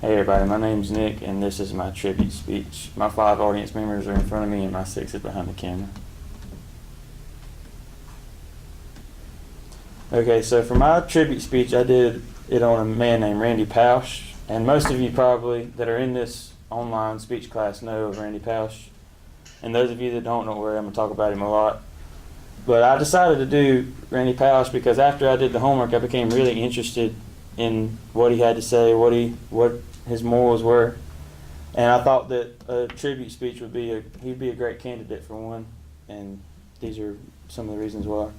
Hey everybody, my name's Nick and this is my tribute speech. My 5 audience members are in front of me and my 6 is behind the camera. Okay, so for my tribute speech I did it on a man named Randy Pausch, and most of you probably that are in this online speech class know of Randy Pausch, and those of you that don't worry, I'm going to talk about him a lot. But I decided to do Randy Pausch because after I did the homework I became really interested in what he had to say, what his morals were, and I thought that a tribute speech would be he'd be a great candidate for one, and these are some of the reasons why.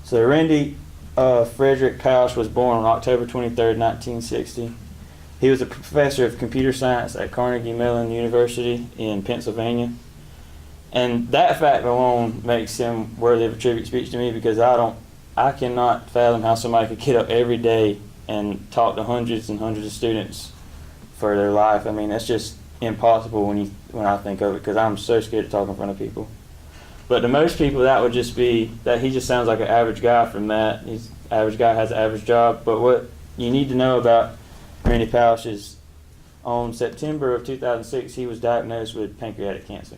So Randy Frederick Pausch was born on October 23rd, 1960. He was a professor of computer science at Carnegie Mellon University in Pennsylvania, and that fact alone makes him worthy of a tribute speech to me because I cannot fathom how somebody could get up every day and talk to hundreds and hundreds of students for their life. I mean, that's just impossible when I think of it, because I'm so scared to talk in front of people. But to most people, that would just be that he just sounds like an average guy from that. He's an average guy, has an average job. But what you need to know about Randy Pausch is on September of 2006, he was diagnosed with pancreatic cancer.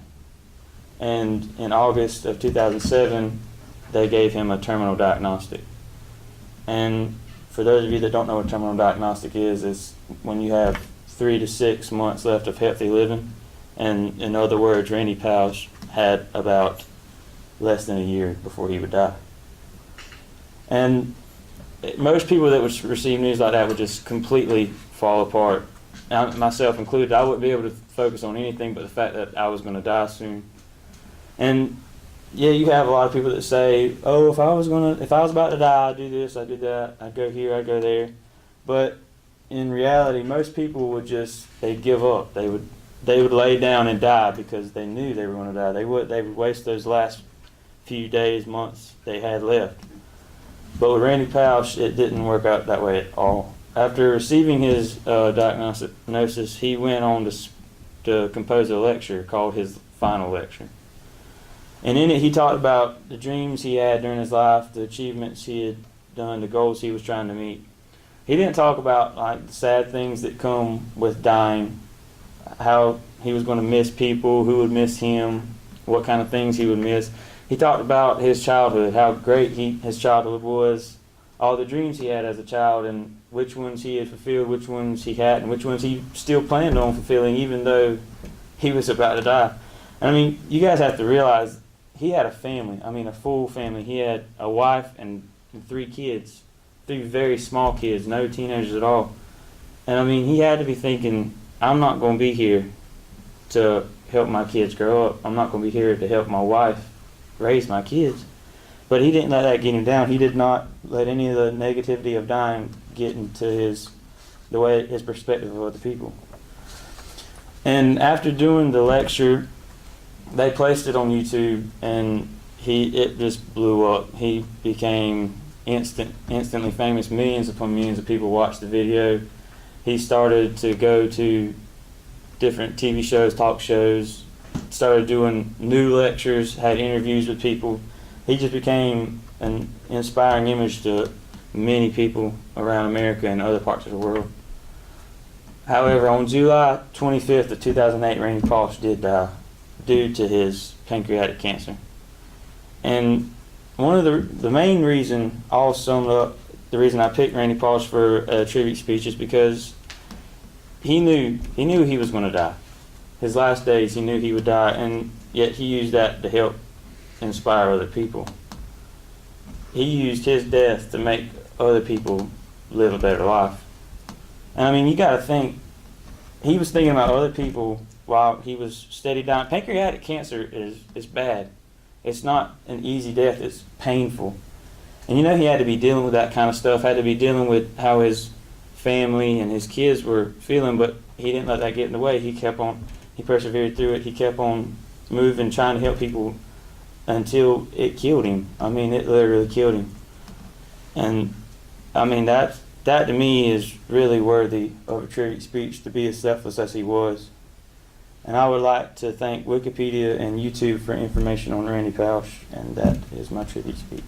And in August of 2007, they gave him a terminal diagnostic. And for those of you that don't know what terminal diagnostic is when you have 3 to 6 months left of healthy living. And in other words, Randy Pausch had about less than a year before he would die. And most people that would receive news like that would just completely fall apart, myself included. I wouldn't be able to focus on anything but the fact that I was going to die soon. And yeah, you have a lot of people that say, oh, if I was about to die, I'd do this, I'd do that, I'd go here, I'd go there. But in reality, most people would they'd give up. They would lay down and die because they knew they were going to die. They would waste those last few days, months they had left. But with Randy Pausch, it didn't work out that way at all. After receiving his diagnosis, he went on to compose a lecture called his final lecture. And in it, he talked about the dreams he had during his life, the achievements he had done, the goals he was trying to meet. He didn't talk about like the sad things that come with dying, how he was going to miss people, who would miss him, what kind of things he would miss. He talked about his childhood, how great his childhood was, all the dreams he had as a child, and which ones he had fulfilled, which ones he hadn't, which ones he still planned on fulfilling even though he was about to die. And I mean, you guys have to realize he had a family, a full family. He had a wife and 3 kids, 3 very small kids, no teenagers at all. And I mean, he had to be thinking, I'm not going to be here to help my kids grow up. I'm not going to be here to help my wife raise my kids. But he didn't let that get him down. He did not let any of the negativity of dying get into his perspective of other people. And after doing the lecture, they placed it on YouTube, and it just blew up. He became instantly famous. Millions upon millions of people watched the video. He started to go to different TV shows, talk shows, started doing new lectures, had interviews with people. He just became an inspiring image to many people around America and other parts of the world. However, on July 25th of 2008, Randy Pausch did die due to his pancreatic cancer. And one of the main reason, all summed up, the reason I picked Randy Pausch for a tribute speech is because he knew he was going to die. His last days, he knew he would die, and yet he used that to help inspire other people. He used his death to make other people live a better life. And I mean, you got to think, he was thinking about other people while he was steady dying. Pancreatic cancer is bad. It's not an easy death. It's painful. And he had to be dealing with that kind of stuff, had to be dealing with how his family and his kids were feeling, but he didn't let that get in the way. He persevered through it. He kept on moving, trying to help people until it killed him. I mean, it literally killed him. And I mean, that to me is really worthy of a tribute speech, to be as selfless as he was. And I would like to thank Wikipedia and YouTube for information on Randy Pausch, and that is my tribute speech.